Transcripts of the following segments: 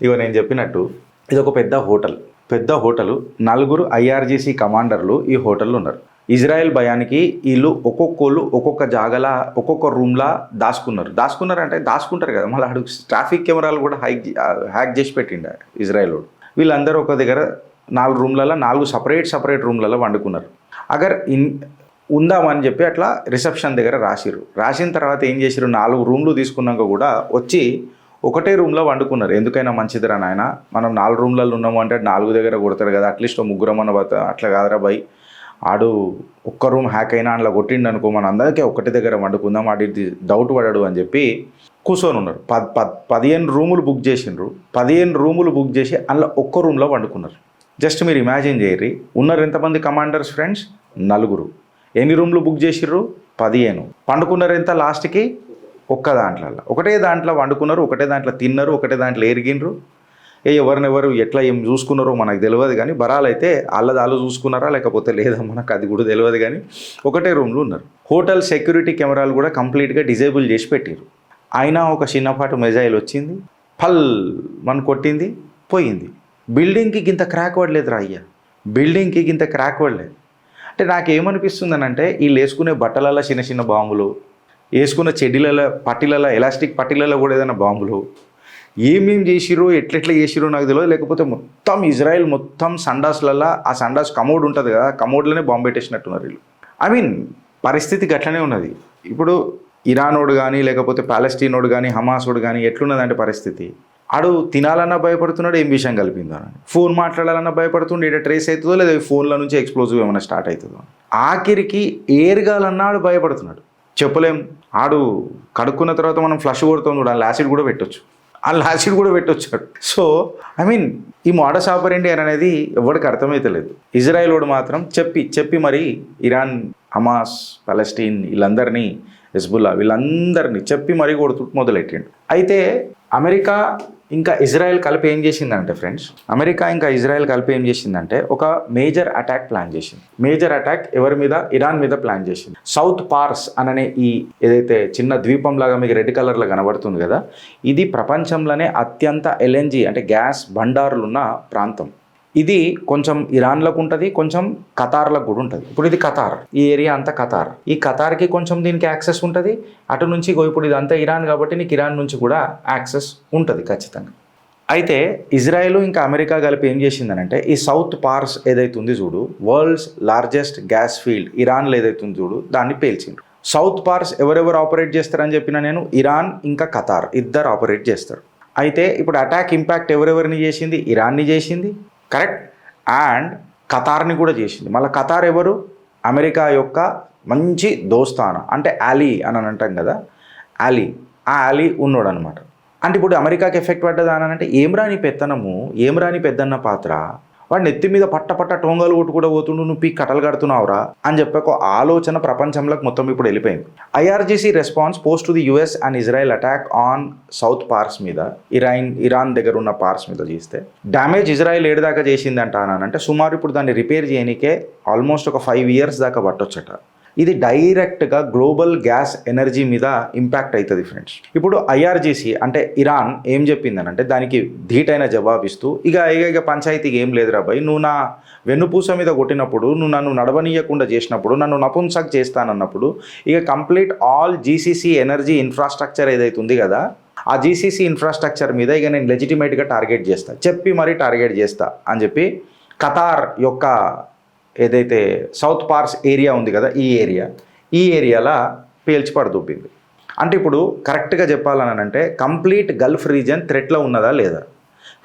ఇగో నేను చెప్పినట్టు ఇది ఒక పెద్ద హోటల్. 4 IRGC కమాండర్లు ఈ హోటల్లో ఉన్నారు. ఇజ్రాయెల్ భయానికి వీళ్ళు ఒక్కొక్కళ్ళు ఒక్కొక్క జాగలా ఒక్కొక్క రూమ్లా దాచుకున్నారంటే దాచుకుంటారు కదా, మళ్ళీ అడుగు ట్రాఫిక్ కెమెరాలు కూడా హ్యాక్ చేసి పెట్టిండు ఇజ్రాయెల్ వాడు. వీళ్ళందరూ ఒక దగ్గర 4 రూమ్లలో 4 సపరేట్ రూమ్లలో వండుకున్నారు. అగర్ ఉందామని చెప్పి అట్లా రిసెప్షన్ దగ్గర రాసిన తర్వాత ఏం చేసిరు, 4 రూమ్లు తీసుకున్నాక కూడా వచ్చి ఒకటే రూమ్లో వండుకున్నారు. ఎందుకైనా మంచిదిరా నాయన, మనం 4 రూమ్లలో ఉన్నాము అంటే 4 దగ్గర కొడతారు కదా, అట్లీస్ట్ 3 అన్న అట్లా కాదురా భయ్, ఆడు ఒక్క రూమ్ హ్యాక్ అయినా అందులో కొట్టిండు అనుకో, మన అందరికీ ఒకటి దగ్గర వండుకుందాం, ఆడి డౌట్ పడాడు అని చెప్పి కూర్చొని ఉన్నారు. 15 రూములు బుక్ చేసిండ్రు. 15 రూములు బుక్ చేసి అందులో ఒక్క రూమ్లో వండుకున్నారు. జస్ట్ మీరు ఇమాజిన్ చేయరి, ఉన్నారు ఎంతమంది కమాండర్స్ ఫ్రెండ్స్? 4. ఎన్ని రూమ్లు బుక్ చేసిర్రు? 15. పండుకున్నారు ఎంత లాస్ట్కి? ఒకటే దాంట్లో వండుకున్నారు, ఒకటే దాంట్లో తిన్నారు, ఒకటే దాంట్లో ఎరిగినరు. ఎవరినెవరు ఎట్లా ఏం చూసుకున్నారో మనకు తెలియదు, కానీ బరాలైతే వాళ్ళు చూసుకున్నారా లేకపోతే లేదా మనకు అది కూడా తెలియదు, కానీ ఒకటే రూమ్లో ఉన్నారు. హోటల్ సెక్యూరిటీ కెమెరాలు కూడా కంప్లీట్గా డిజేబుల్ చేసి పెట్టారు. అయినా ఒక చిన్నపాటు మెజైల్ వచ్చింది, పల్ మన కొట్టింది, పోయింది. బిల్డింగ్కి గింత క్రాక్ పడలేదురా అయ్యా, బిల్డింగ్కి గింత క్రాక్ పడలేదు. అంటే నాకేమనిపిస్తుందనంటే వీళ్ళు వేసుకునే బట్టలలో చిన్న బాంబులు, వేసుకున్న చెడ్డీలలో పట్టీలలో ఎలాస్టిక్ పట్టీలలో కూడా ఏదైనా బాంబులు ఏమేం చేసిరో ఎట్లెట్లా చేసిరో నాకు తెలియదు. లేకపోతే మొత్తం ఇజ్రాయెల్ మొత్తం సండాస్లలో, ఆ సండాస్ కమోడ్ ఉంటుంది కదా, కమోడ్లోనే బాంబు పెట్టేసినట్టున్నారు వీళ్ళు. పరిస్థితి గట్లనే ఉన్నది. ఇప్పుడు ఇరానోడు కానీ లేకపోతే పాలెస్టీనోడు కానీ హమాసోడు కానీ ఎట్లున్నదంటే పరిస్థితి, ఆడు తినాలన్నా భయపడుతున్నాడు, ఏం విషయం కలిపిందో అని. ఫోన్ మాట్లాడాలన్నా భయపడుతుండే, ఇక్కడ ట్రేస్ అవుతుందో లేదా ఫోన్ల నుంచి ఎక్స్ప్లోజివ్ ఏమైనా స్టార్ట్ అవుతుందో. ఆఖరికి ఏరగాలన్నా ఆడు భయపడుతున్నాడు, చెప్పలేం. ఆడు కడుక్కున్న తర్వాత మనం ఫ్లష్ కొడుతాం చూడ, యాసిడ్ కూడా పెట్టొచ్చు, వచ్చాడు. సో ఈ మోడస్ ఆపరెండి అనేది ఎవరికి అర్థమైతలేదు. ఇజ్రాయెల్ వాడు మాత్రం చెప్పి మరి ఇరాన్, హమాస్, పాలెస్టీన్ వీళ్ళందరినీ, హిజ్బుల్లా వీళ్ళందరినీ చెప్పి మరీ కొడుతూ మొదలెట్టిండు. అయితే అమెరికా ఇంకా ఇజ్రాయెల్ కలిపి ఏం చేసిందంటే ఫ్రెండ్స్, ఒక మేజర్ అటాక్ ప్లాన్ చేసింది. మేజర్ అటాక్ ఎవరి మీద? ఇరాన్ మీద ప్లాన్ చేసింది. సౌత్ పార్స్ అనే ఈ ఏదైతే చిన్న ద్వీపంలాగా మీకు రెడ్ కలర్లో కనబడుతుంది కదా, ఇది ప్రపంచంలోనే అత్యంత LNG అంటే గ్యాస్ బండారులున్న ప్రాంతం. ఇది కొంచెం ఇరాన్లకు ఉంటుంది, కొంచెం ఖతార్లకు కూడా ఉంటుంది. ఇప్పుడు ఇది ఖతార్, ఈ ఏరియా అంతా ఖతార్. ఈ ఖతార్కి కొంచెం దీనికి యాక్సెస్ ఉంటుంది, అటు నుంచి ఇప్పుడు ఇదంతా ఇరాన్ కాబట్టి నీకు ఇరాన్ నుంచి కూడా యాక్సెస్ ఉంటుంది ఖచ్చితంగా. అయితే ఇజ్రాయెల్ ఇంకా అమెరికా కలిపి ఏం చేసిందనంటే ఈ సౌత్ పార్స్ ఏదైతే ఉంది చూడు, వరల్డ్స్ లార్జెస్ట్ గ్యాస్ ఫీల్డ్ ఇరాన్లో ఏదైతే ఉంది చూడు, దాన్ని పేల్చిండ్రు. సౌత్ పార్స్ ఎవరెవరు ఆపరేట్ చేస్తారని చెప్పిన నేను, ఇరాన్ ఇంకా ఖతార్ ఇద్దరు ఆపరేట్ చేస్తారు. అయితే ఇప్పుడు అటాక్ ఇంపాక్ట్ ఎవరెవరిని చేసింది? ఇరాన్ని చేసింది, కరెక్ట్, అండ్ ఖతార్ని కూడా చేసింది. మళ్ళీ ఖతార్ ఎవరు? అమెరికా యొక్క మంచి దోస్తానా, అంటే ఆలీ అని అంటాం కదా, ఆలీ ఉన్నాడు అనమాట. అంటే ఇప్పుడు అమెరికాకి ఎఫెక్ట్ పడ్డదా అని అంటే, ఏం రాని పెత్తనము, ఏం రాని పెద్దన్న పాత్ర, వాడు నెత్తి మీద పట్ట టొంగలు కొట్టు కూడా పోతుండు, నువ్వు పీక్ కట్టలు కడుతున్నావురా అని చెప్పి ఒక ఆలోచన ప్రపంచంలోకి మొత్తం ఇప్పుడు వెళ్ళిపోయింది. IRGC response post to the US and Israel attack on South Pars మీద, ఇరాన్ దగ్గర ఉన్న పార్స్ మీద చేస్తే డ్యామేజ్ ఇజ్రాయెల్ ఏడు దాకా చేసిందంట అని అంటే, సుమారు ఇప్పుడు దాన్ని రిపేర్ చేయడానికే ఆల్మోస్ట్ ఒక 5 years దాకా పట్టొచ్చట. ఇది డైరెక్ట్గా గ్లోబల్ గ్యాస్ ఎనర్జీ మీద ఇంపాక్ట్ అవుతుంది ఫ్రెండ్స్. ఇప్పుడు IRGC అంటే ఇరాన్ ఏం చెప్పిందనంటే దానికి ధీటైన జవాబిస్తూ, ఇక పంచాయతీకి ఏం లేదురా భయ్, నువ్వు నా వెన్నుపూస మీద కొట్టినప్పుడు, నువ్వు నన్ను నడవనీయకుండా చేసినప్పుడు, నన్ను నపుంసక్ చేస్తానన్నప్పుడు, ఇక complete all GCC energy infrastructure ఏదైతే ఉంది కదా, ఆ GCC ఇన్ఫ్రాస్ట్రక్చర్ మీద ఇక నేను లెజిటిమేట్గా టార్గెట్ చేస్తా అని చెప్పి ఖతార్ యొక్క ఏదైతే సౌత్ పార్స్ ఏరియా ఉంది కదా, ఈ ఏరియాలో పేల్చి పడదూపింది. అంటే ఇప్పుడు కరెక్ట్గా చెప్పాలని అంటే కంప్లీట్ గల్ఫ్ రీజన్ థ్రెట్లో ఉన్నదా లేదా?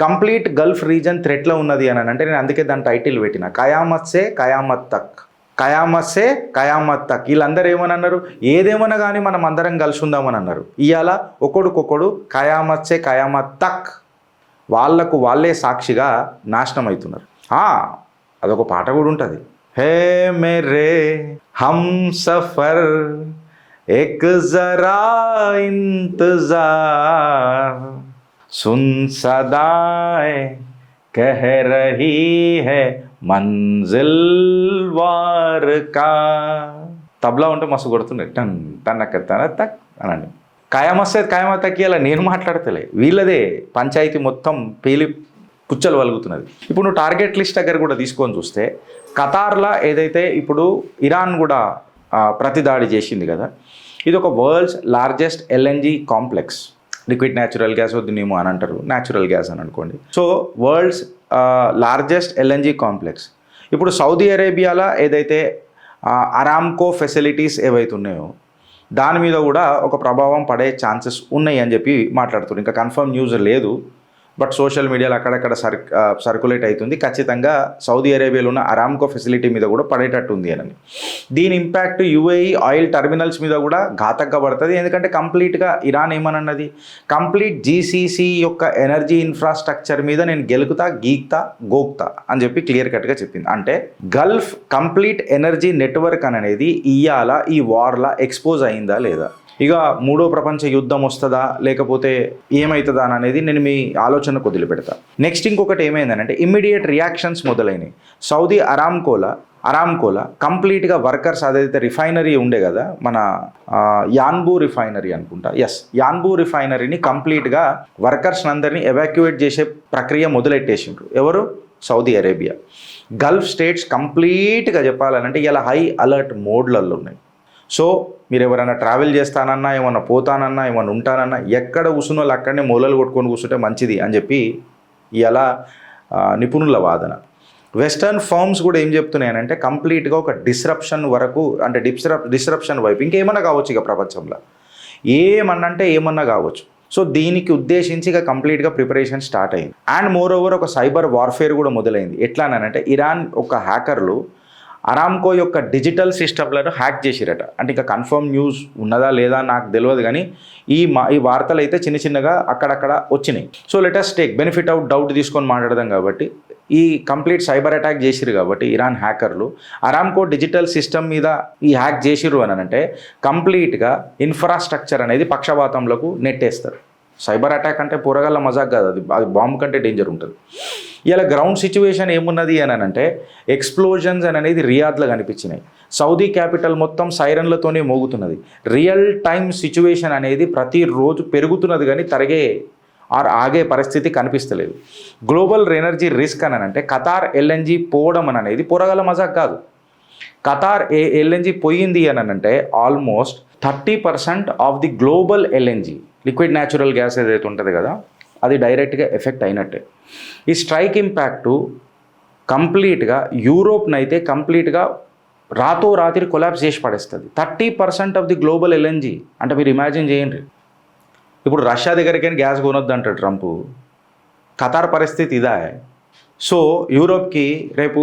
కంప్లీట్ గల్ఫ్ రీజన్ థ్రెట్లో ఉన్నది అని అంటే నేను అందుకే దాని టైటిల్ పెట్టిన, కయామత్ సే కయామత్ తక్. వీళ్ళందరూ ఏమని అన్నారు? ఏదేమన్నా కానీ మనం అందరం కలిసి ఉందామని అన్నారు. ఇవాళ ఒకడుకొకడు కయామత్ సే కయామత్ తక్, వాళ్ళే సాక్షిగా నాశనం అవుతున్నారు. అదొక పాట కూడా ఉంటుంది, హే మేరే హమ్ సఫర్ ఎక్ జరా ఇంతజార్ సున్ సదాయ్ కహ రహీ హై మంజిల్ వార్ కా. తబలా ఉంటే మస్తు కొడుతుంది, టన్ టన్నక్క తన తక్ అనండి. ఖాయమొస్తే ఖాయమత్తకి అలా నేను మాట్లాడతలే, వీళ్ళదే పంచాయతీ మొత్తం పేలి పుచ్చలు వలుగుతున్నది. ఇప్పుడు నువ్వు టార్గెట్ లిస్ట్ దగ్గర కూడా తీసుకొని చూస్తే ఖతార్లో ఏదైతే ఇప్పుడు ఇరాన్ కూడా ప్రతిదాడి చేసింది కదా, ఇది ఒక world's largest LNG complex. Liquid natural gas వద్దునేమో అని అంటారు, న్యాచురల్ గ్యాస్ అని అనుకోండి. So world's largest LNG complex. ఇప్పుడు సౌదీ అరేబియాలో ఏదైతే అరామ్కో ఫెసిలిటీస్ ఏవైతే ఉన్నాయో దాని మీద కూడా ఒక ప్రభావం పడే ఛాన్సెస్ ఉన్నాయి అని చెప్పి మాట్లాడుతున్నారు. ఇంకా కన్ఫర్మ్ న్యూస్ లేదు, బట్ సోషల్ మీడియాలో అక్కడక్కడ సర్క్యులేట్ అవుతుంది. ఖచ్చితంగా సౌదీ అరేబియాలో ఉన్న అరామ్కో ఫెసిలిటీ మీద కూడా పడేటట్టు ఉంది అని. దీని ఇంపాక్ట్ యుఏఈ ఆయిల్ టర్మినల్స్ మీద కూడా ఘాతకంగా పడుతుంది. ఎందుకంటే కంప్లీట్గా ఇరాన్ ఏమన్నది, కంప్లీట్ జీసీసీ యొక్క ఎనర్జీ ఇన్ఫ్రాస్ట్రక్చర్ మీద నేను గెలుకుతా, గీక్తా, గోక్తా అని చెప్పి క్లియర్ కట్గా చెప్పింది. అంటే గల్ఫ్ కంప్లీట్ ఎనర్జీ నెట్వర్క్ అనేది ఇవాళ ఈ వార్లా ఎక్స్పోజ్ అయిందా లేదా, ఇక మూడో ప్రపంచ యుద్ధం వస్తుందా లేకపోతే ఏమవుతుందా అనేది నేను మీ ఆలోచనకు వదిలిపెడతా. నెక్స్ట్ ఇంకొకటి ఏమైందనంటే ఇమ్మీడియట్ రియాక్షన్స్ మొదలైనవి. సౌదీ అరామ్కోలా కంప్లీట్గా వర్కర్స్ అదైతే రిఫైనరీ ఉండే కదా మన యాన్బూ రిఫైనరీ అనుకుంటా, యాన్బూ రిఫైనరీని కంప్లీట్గా వర్కర్స్ అందరినీ ఎవాక్యుయేట్ చేసే ప్రక్రియ మొదలెట్టేసిండ్రు. ఎవరు? Saudi Arabia. గల్ఫ్ స్టేట్స్ కంప్లీట్గా చెప్పాలంటే ఇలా హై అలర్ట్ మోడ్లలో ఉన్నాయి. సో మీరు ఎవరైనా ట్రావెల్ చేస్తానన్నా, ఏమన్నా పోతానన్నా, ఏమన్నా ఉంటానన్నా, ఎక్కడ కూర్చున్న వాళ్ళు అక్కడనే మూలలు కొట్టుకొని కూర్చుంటే మంచిది అని చెప్పి ఇలా నిపుణుల వాదన. వెస్టర్న్ ఫర్మ్స్ కూడా ఏం చెప్తున్నాయనంటే కంప్లీట్గా ఒక డిస్రప్షన్ వరకు, అంటే డిస్రప్షన్ వైపు ఇంకేమన్నా కావచ్చు ఇక ప్రపంచంలో, ఏమన్నా కావచ్చు. సో దీనికి ఉద్దేశించి ఇక కంప్లీట్గా ప్రిపరేషన్ స్టార్ట్ అయింది. అండ్ మోర్ ఓవర్ ఒక సైబర్ వార్ఫేర్ కూడా మొదలైంది. ఎట్లా అనంటే ఇరాన్ ఒక హ్యాకర్లు అరామ్కో యొక్క డిజిటల్ సిస్టమ్లను హ్యాక్ చేసిరట. అంటే ఇంకా కన్ఫర్మ్ న్యూస్ ఉన్నదా లేదా నాకు తెలియదు, కానీ ఈ వార్తలు అయితే చిన్నగా అక్కడక్కడ వచ్చినాయి. So let's take benefit of doubt తీసుకొని మాట్లాడదాం. కాబట్టి ఈ కంప్లీట్ సైబర్ అటాక్ చేసిరు కాబట్టి ఇరాన్ హ్యాకర్లు అరామ్కో డిజిటల్ సిస్టమ్ మీద ఈ హ్యాక్ చేసిరు అని అంటే కంప్లీట్గా ఇన్ఫ్రాస్ట్రక్చర్ అనేది పక్షపాతంలోకి నెట్టేస్తారు. సైబర్ అటాక్ అంటే పూరగాళ్ళ మజాక్ కాదు, అది బాంబు కంటే డేంజర్ ఉంటుంది. ఇలా గ్రౌండ్ సిచ్యువేషన్ ఏమున్నది అని అంటే ఎక్స్ప్లోజన్స్ అనేది రియాద్లో కనిపించినాయి. సౌదీ క్యాపిటల్ మొత్తం సైరన్లతోనే మోగుతున్నది. రియల్ టైమ్ సిచ్యువేషన్ అనేది ప్రతిరోజు పెరుగుతున్నది, కానీ ఆగే పరిస్థితి కనిపిస్తలేదు. గ్లోబల్ ఎనర్జీ రిస్క్ అని అంటే ఖతార్ ఎల్ఎన్జీ పోవడం అనేది పొరగల మజాక్ కాదు. ఖతార్ ఎల్ఎన్జీ పోయింది అని అంటే almost 30% of the global LNG liquid natural gas ఏదైతే ఉంటుంది కదా, అది డైరెక్ట్గా ఎఫెక్ట్ అయినట్టే. ఈ స్ట్రైక్ ఇంపాక్టు కంప్లీట్గా యూరోప్నైతే కంప్లీట్గా రాత్రి కొలాప్స్ చేసి పడేస్తుంది. 30% ఆఫ్ ది గ్లోబల్ ఎల్ఎన్జీ అంటే మీరు ఇమాజిన్ చేయండి. ఇప్పుడు రష్యా దగ్గరికైనా గ్యాస్ కొనొద్దు అంటాడు ట్రంప్, ఖతార్ పరిస్థితి ఇదా. సో యూరోప్కి రేపు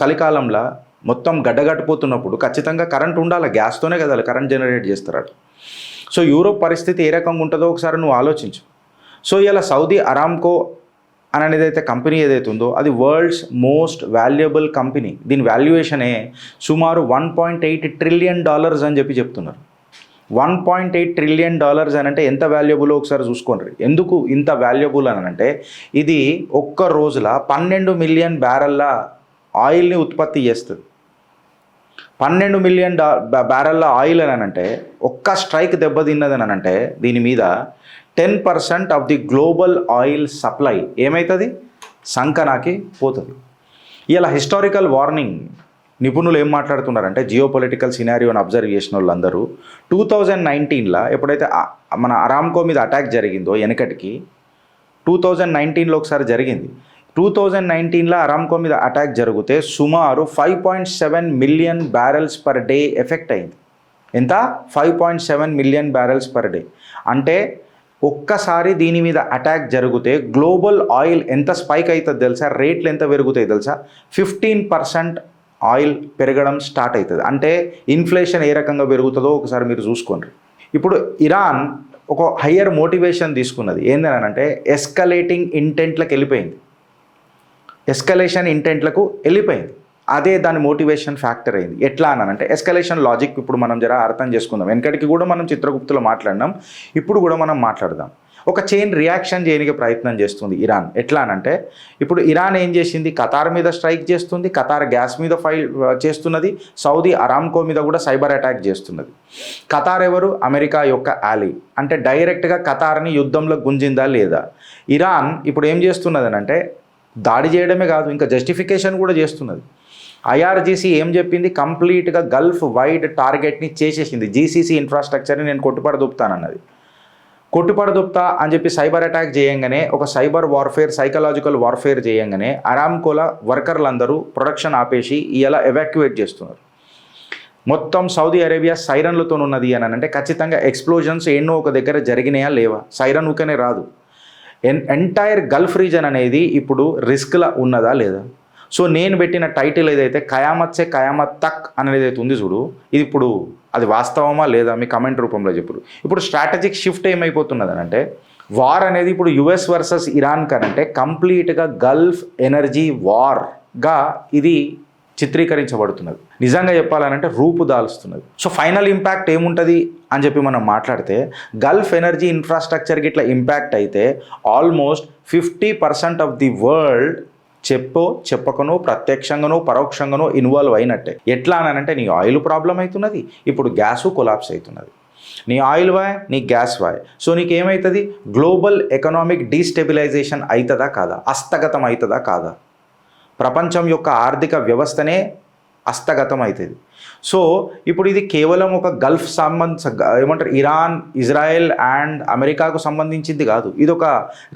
చలికాలంలో మొత్తం గడ్డగట్టిపోతున్నప్పుడు ఖచ్చితంగా కరెంట్ ఉండాలి, గ్యాస్తోనే కదా కరెంట్ జనరేట్ చేస్తారు. సో యూరోప్ పరిస్థితి ఏ రకంగా ఉంటుందో ఒకసారి నువ్వు ఆలోచించు. సో ఇలా సౌదీ అరామ్కో అనేది అయితే కంపెనీ ఏదైతే ఉందో అది వరల్డ్స్ మోస్ట్ వాల్యుయబుల్ కంపెనీ. దీని వాల్యుయేషనే సుమారు $1.8 ట్రిలియన్ అని చెప్పి చెప్తున్నారు. $1.8 ట్రిలియన్ అని అంటే ఎంత వాల్యుబుల్ ఒకసారి చూసుకోండి. ఎందుకు ఇంత వాల్యుబుల్ అని అంటే ఇది ఒక్క రోజుల 12 మిలియన్ బ్యారెల్ల ఆయిల్ని ఉత్పత్తి చేస్తుంది. 12 మిలియన్ బ్యారెల్ల ఆయిల్ అని అంటే ఒక్క స్ట్రైక్ దెబ్బతిన్నది అని అంటే దీని మీద 10% of the global oil supply ఏమవుతుంది, సంకనాకి పోతుంది. ఇలా హిస్టారికల్ వార్నింగ్ నిపుణులు ఏం మాట్లాడుతున్నారంటే జియోపొలిటికల్ సినారియోని అబ్జర్వ్ చేసిన వాళ్ళందరూ 2019లో ఎప్పుడైతే మన అరామ్కో మీద అటాక్ జరిగిందో వెనకటికి 2019లో ఒకసారి జరిగింది. 2019లో అరామ్కో మీద అటాక్ జరిగితే సుమారు 5.7 million barrels per day effect అయింది. ఎంత? 5.7 మిలియన్ బ్యారెల్స్ పర్ డే. అంటే ఒక్కసారి దీని మీద అటాక్ జరిగితే గ్లోబల్ ఆయిల్ ఎంత స్పైక్ అవుతుంది తెలుసా, రేట్లు ఎంత పెరుగుతాయి తెలుసా, 15% ఆయిల్ పెరగడం స్టార్ట్ అవుతుంది. అంటే ఇన్ఫ్లేషన్ ఏ రకంగా పెరుగుతుందో ఒకసారి మీరు చూసుకోండి. ఇప్పుడు ఇరాన్ ఒక హయ్యర్ మోటివేషన్ తీసుకున్నది. ఏంటంటే ఎస్కలేటింగ్ ఇంటెంట్లకు వెళ్ళిపోయింది, ఎస్కలేషన్ ఇంటెంట్లకు వెళ్ళిపోయింది. అదే దాని మోటివేషన్ ఫ్యాక్టర్ అయింది. ఎట్లా అనంటే ఎస్కలేషన్ లాజిక్ ఇప్పుడు మనం జర అర్థం చేసుకుందాం. వెనకటికి కూడా మనం చిత్రగుప్తులో మాట్లాడినాం, ఇప్పుడు కూడా మనం మాట్లాడదాం. ఒక చైన్ రియాక్షన్ చేయడానికి ప్రయత్నం చేస్తుంది ఇరాన్. ఎట్లా అనంటే ఇప్పుడు ఇరాన్ ఏం చేసింది, ఖతార్ మీద స్ట్రైక్ చేస్తుంది, ఖతార్ గ్యాస్ మీద చేస్తున్నది, సౌదీ అరామ్కో మీద కూడా సైబర్ అటాక్ చేస్తున్నది. ఖతార్ ఎవరు? అమెరికా యొక్క ally. అంటే డైరెక్ట్గా ఖతార్ని యుద్ధంలో గుంజిందా లేదా? ఇరాన్ ఇప్పుడు ఏం చేస్తున్నది అంటే దాడి చేయడమే కాదు, ఇంకా జస్టిఫికేషన్ కూడా చేస్తున్నది. ఐఆర్జీసీ ఏం చెప్పింది, కంప్లీట్గా గల్ఫ్ వైడ్ టార్గెట్ని చేసేసింది. జీసీసీ ఇన్ఫ్రాస్ట్రక్చర్ని నేను కొట్టుపడదొప్పుతానన్నది. కొట్టుపడదొప్పుతా అని చెప్పి సైబర్ అటాక్ చేయంగానే, ఒక సైబర్ వార్ఫేర్, సైకలాజికల్ వార్ఫేర్ చేయంగానే అరామ్కోల వర్కర్లందరూ ప్రొడక్షన్ ఆపేసి ఇలా ఎవాక్యువేట్ చేస్తున్నారు. మొత్తం సౌదీ అరేబియా సైరన్లతో ఉన్నది అని అంటే ఖచ్చితంగా ఎక్స్ప్లోజన్స్ ఎన్నో ఒక దగ్గర జరిగినాయా లేవా? సైరన్ ఊకనే రాదు. ఎంటైర్ గల్ఫ్ రీజన్ అనేది ఇప్పుడు రిస్క్లా ఉన్నదా లేదా? సో నేను పెట్టిన టైటిల్ ఏదైతే ఖయామత్ సే ఖయామత్ తక్ అనేది అయితే ఉంది చూడు, ఇది ఇప్పుడు అది వాస్తవమా లేదా మీ కమెంట్ రూపంలో చెప్పుడు. ఇప్పుడు స్ట్రాటజిక్ షిఫ్ట్ ఏమైపోతున్నది అంటే వార్ అనేది ఇప్పుడు యుఎస్ వర్సెస్ ఇరాన్ కనంటే కంప్లీట్గా గల్ఫ్ ఎనర్జీ వార్గా ఇది చిత్రీకరించబడుతున్నది. నిజంగా చెప్పాలనంటే రూపుదాలుస్తున్నది. సో ఫైనల్ ఇంపాక్ట్ ఏముంటుంది అని చెప్పి మనం మాట్లాడితే గల్ఫ్ ఎనర్జీ ఇన్ఫ్రాస్ట్రక్చర్కి ఇట్లా ఇంపాక్ట్ అయితే ఆల్మోస్ట్ 50% ఆఫ్ ది వరల్డ్ చెప్పకనో ప్రత్యక్షంగానో పరోక్షంగానో ఇన్వాల్వ్ అయినట్టే. ఎట్లా అనంటే నీ ఆయిల్ ప్రాబ్లం అవుతున్నది, ఇప్పుడు గ్యాసు కొలాప్స్ అవుతున్నది. నీ ఆయిల్ వాయ్, నీ గ్యాస్ వాయ్. సో నీకేమవుతుంది, గ్లోబల్ ఎకనామిక్ డీస్టెబిలైజేషన్ అవుతుందా కాదా, హస్తగతం అవుతుందా కాదా? ప్రపంచం యొక్క ఆర్థిక వ్యవస్థనే హస్తగతం అవుతుంది. సో ఇప్పుడు ఇది కేవలం ఒక గల్ఫ్ ఏమంటారు ఇరాన్, ఇజ్రాయెల్ అండ్ అమెరికాకు సంబంధించింది కాదు. ఇది ఒక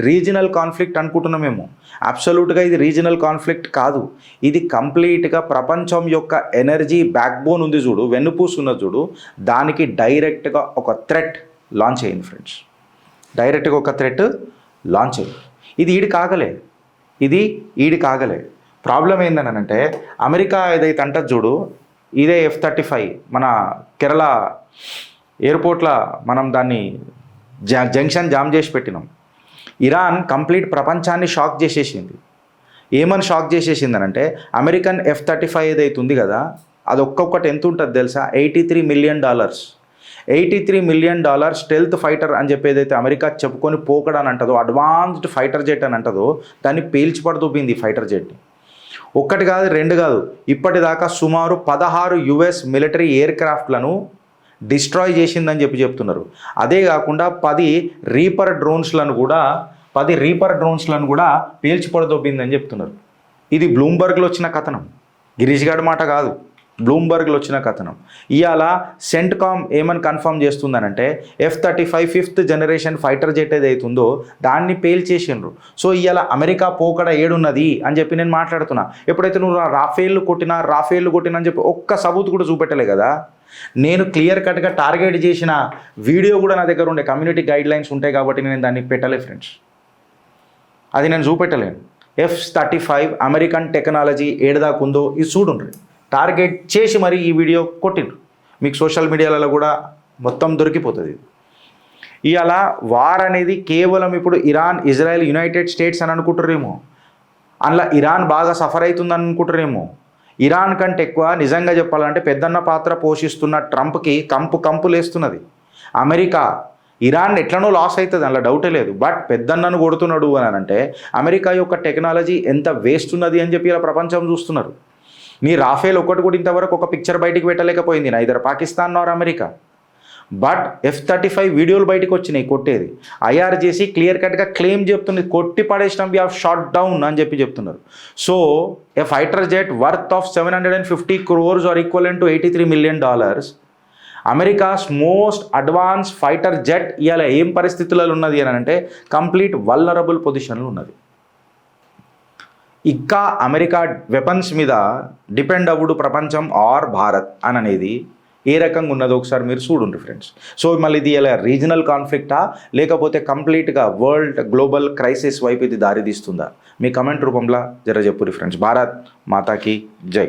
రీజనల్ కాన్ఫ్లిక్ట్ అనుకుంటున్నాం మేము. అబ్సల్యూట్గా ఇది రీజనల్ కాన్ఫ్లిక్ట్ కాదు. ఇది కంప్లీట్గా ప్రపంచం యొక్క ఎనర్జీ బ్యాక్బోన్ ఉంది చూడు, వెన్నుపూసు ఉన్నది చూడు, దానికి డైరెక్ట్గా ఒక థ్రెట్ లాంచ్ అయ్యింది ఫ్రెండ్స్. డైరెక్ట్గా ఒక థ్రెట్ లాంచ్ అయ్యింది. ఇది ఈడి కాగలే. ప్రాబ్లం ఏంటనంటే అమెరికా ఏదైతే అంటది చూడు, ఇదే F-35 మన కేరళ ఎయిర్పోర్ట్లో మనం దాన్ని జంక్షన్ జామ్ చేసి పెట్టినాం. ఇరాన్ కంప్లీట్ ప్రపంచాన్ని షాక్ చేసేసింది. ఏమని షాక్ చేసేసిందనంటే అమెరికన్ F-35 ఏదైతే ఉంది కదా, అది ఒక్కొక్కటి ఎంత ఉంటుంది తెలుసా? $83 మిలియన్. $83 మిలియన్ స్టెల్త్ ఫైటర్ అని చెప్పి ఏదైతే అమెరికా చెప్పుకొని పోకడని అంటదో, అడ్వాన్స్డ్ ఫైటర్ జెట్ అని అంటదో, దాన్ని పేల్చిపడుతూపింది ఫైటర్ జెట్ని. ఒక్కటి కాదు, రెండు కాదు, ఇప్పటిదాకా సుమారు 16 US మిలిటరీ ఎయిర్ క్రాఫ్ట్లను డిస్ట్రాయ్ చేసిందని చెప్తున్నారు. అదే కాకుండా 10 రీపర్ డ్రోన్స్లను కూడా పేల్చిపడదొబ్బిందని చెప్తున్నారు. ఇది బ్లూంబర్గ్లో వచ్చిన కథనం, గిరీష్ గారి మాట కాదు, బ్లూంబర్గ్లో వచ్చిన కథనం. ఇవాళ సెంట్కామ్ ఏమని కన్ఫర్మ్ చేస్తుందనంటే F-35 5th generation fighter jet ఏదైతే ఉందో దాన్ని పేల్చేసిండ్రు. సో ఇవాళ అమెరికా పోకడ ఏడున్నది అని చెప్పి నేను మాట్లాడుతున్నా. ఎప్పుడైతే నువ్వు రాఫేళ్లు కొట్టినా అని చెప్పి ఒక్క సబూత్ కూడా చూపెట్టలే కదా. నేను క్లియర్ కట్గా టార్గెట్ చేసిన వీడియో కూడా నా దగ్గర ఉండే, కమ్యూనిటీ గైడ్ లైన్స్ ఉంటాయి కాబట్టి నేను దాన్ని పెట్టలే ఫ్రెండ్స్, అది నేను చూపెట్టలేను. F-35 అమెరికన్ టెక్నాలజీ ఏడదాకుందో ఇది చూడుండ్రి. టార్గెట్ చేసి మరి ఈ వీడియో కొట్టిండ్రు, మీకు సోషల్ మీడియాలలో కూడా మొత్తం దొరికిపోతుంది. ఇవాళ వార్ అనేది కేవలం ఇప్పుడు ఇరాన్, ఇజ్రాయెల్, యునైటెడ్ స్టేట్స్ అని అనుకుంటారేమో, అందులో ఇరాన్ బాగా సఫర్ అవుతుందని అనుకుంటారేమో. ఇరాన్ కంటే ఎక్కువ నిజంగా చెప్పాలంటే పెద్దన్న పాత్ర పోషిస్తున్న ట్రంప్కి కంపులేస్తున్నది అమెరికా. ఇరాన్ ఎట్లనో లాస్ అవుతుంది, అందులో డౌటే లేదు. బట్ పెద్దన్నను కొడుతున్నాడు అని అంటే అమెరికా యొక్క టెక్నాలజీ ఎంత వేస్ట్ ఉన్నది అని చెప్పి ఇలా ప్రపంచం చూస్తున్నారు. నీ రాఫేల్ ఒక్కటి కూడా ఇంతవరకు ఒక పిక్చర్ బయటికి పెట్టలేకపోయింది నా ఇద్దరు Pakistan are America. But F-35 వీడియోలు బయటకు వచ్చినాయి కొట్టేది. ఐఆర్జీసీ క్లియర్ కట్గా క్లెయిమ్ చెప్తుంది, కొట్టి పడేసినాం, వి హావ్ షాట్ డౌన్ అని చెప్తున్నారు. So a fighter jet worth of 750 crores or equivalent to $83 million. America's most advance fighter jet ఇవాళ ఏం పరిస్థితులలో ఉన్నది అని అంటే కంప్లీట్ వల్నరబుల్ పొజిషన్లో ఉన్నది. ఇంకా అమెరికా వెపన్స్ మీద డిపెండ్ అవ్వడు ప్రపంచం ఆర్ భారత్ అని అనేది ఏ రకంగా ఉన్నదో ఒకసారి మీరు చూడండి ఫ్రెండ్స్. సో మళ్ళీ ఇది ఇలా రీజనల్ కాన్ఫ్లిక్టా లేకపోతే కంప్లీట్గా వరల్డ్ గ్లోబల్ క్రైసిస్ వైపు ఇది దారితీస్తుందా? మీ కమెంట్ రూపంలో జర చెప్పుర్రి ఫ్రెండ్స్. భారత్ మాతాకి జై.